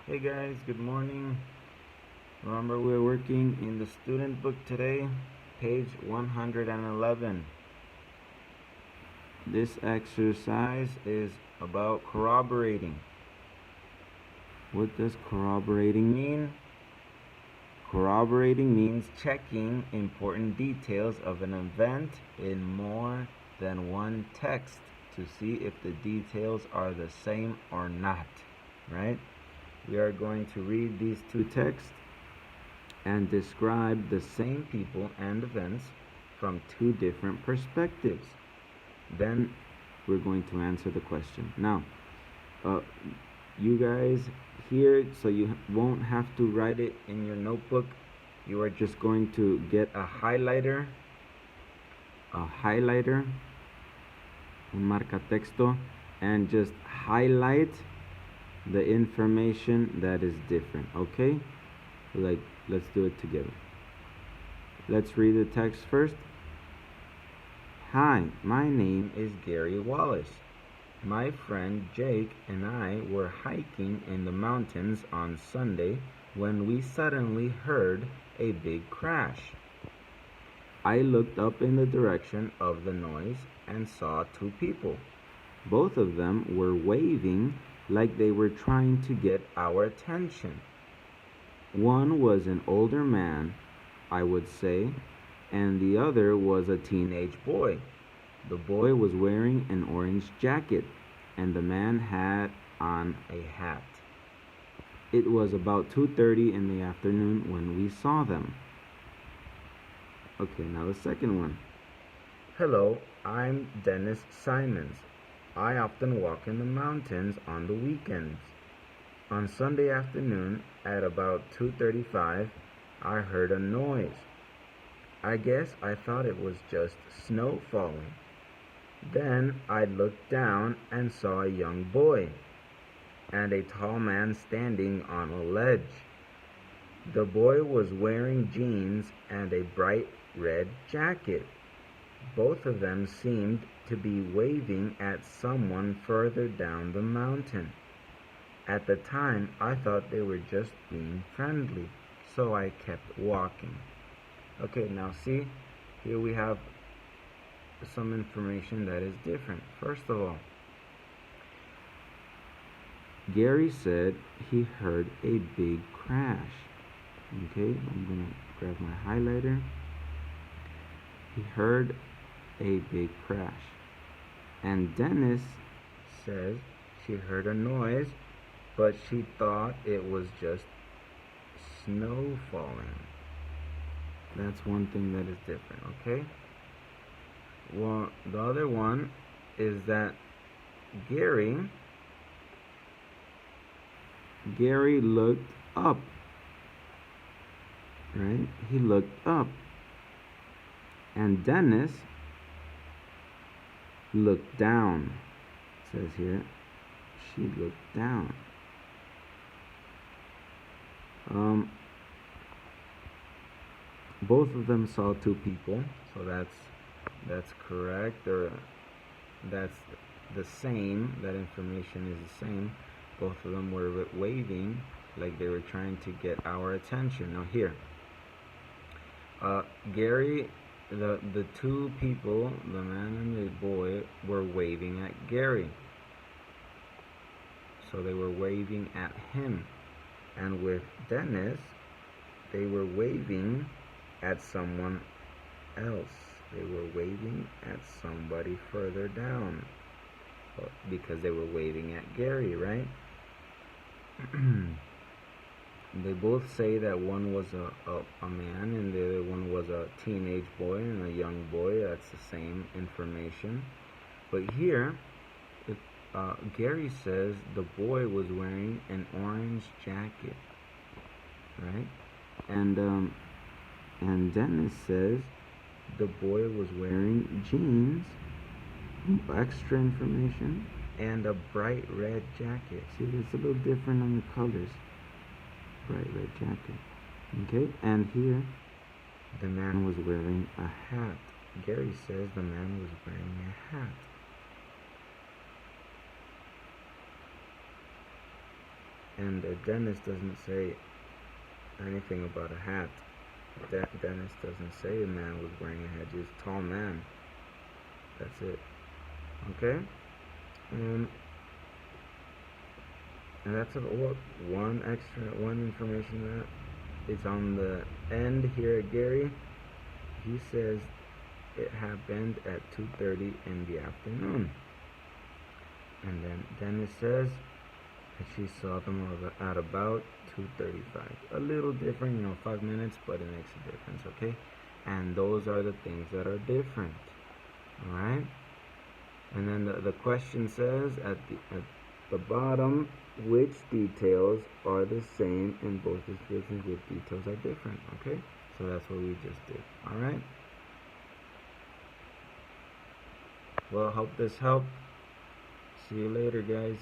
Hey guys, good morning. Remember, we're working in the student book today, page 111. This exercise is about corroborating. What does corroborating mean? Corroborating means checking important details of an event in more than one text to see if the details are the same or not, right? We are going to read these two texts and describe the same people and events from two different perspectives. Then we're going to answer the question. Now, you guys here, so you won't have to write it in your notebook. You are just going to get a highlighter, un marcatexto, and just highlight the information that is different, okay? Like, let's do it together. Let's read the text first. Hi, my name is Gary Wallace. My friend Jake and I were hiking in the mountains on Sunday when we suddenly heard a big crash. I looked up in the direction of the noise and saw two people. Both of them were waving like they were trying to get our attention. One was an older man, I would say, and the other was a teenage boy. The boy was wearing an orange jacket, and the man had on a hat. It was about 2:30 in the afternoon when we saw them. Okay, now the second one. Hello, I'm Dennis Simons. I often walk in the mountains on the weekends. On Sunday afternoon at about 2:35, I heard a noise. I guess I thought it was just snow falling. Then I looked down and saw a young boy and a tall man standing on a ledge. The boy was wearing jeans and a bright red jacket. Both of them seemed to be waving at someone further down the mountain. At the time, I thought they were just being friendly, so I kept walking. Okay, now see, here we have some information that is different. First of all, Gary said he heard a big crash. Okay, I'm gonna grab my highlighter. He heard a big crash. And Dennis says she heard a noise, but she thought it was just snow falling. That's one thing that is different, okay? Well, the other one is that Gary looked up, right? He looked up. And Dennis looked down. It says here, she looked down. Both of them saw two people, so that's correct, or that's the same. That information is the same. Both of them were waving like they were trying to get our attention. Now here, Gary, the two people, the man and the boy, were waving at Gary. So they were waving at him. And with Dennis, they were waving at someone else. They were waving at somebody further down because they were waving at Gary, right? They both say that one was a man and the other one was a teenage boy and a young boy. That's the same information. But here, Gary says the boy was wearing an orange jacket, right? And Dennis says the boy was wearing jeans, extra information, and a bright red jacket. See, it's a little different on the colors. Bright red jacket. Okay, and here the man was wearing a hat. Gary says the man was wearing a hat. And Dennis doesn't say anything about a hat. Dennis doesn't say a man was wearing a hat, just tall man. That's it. Okay? And that's one information that is on the end here at Gary. He says it happened at 2:30 in the afternoon. And then Dennis says that she saw them at about 2:35. A little different, 5 minutes, but it makes a difference, okay? And those are the things that are different. Alright? And then the question says at the bottom, which details are the same in both descriptions, which details are different, okay? So that's what we just did, alright? Well, hope this helped. See you later, guys.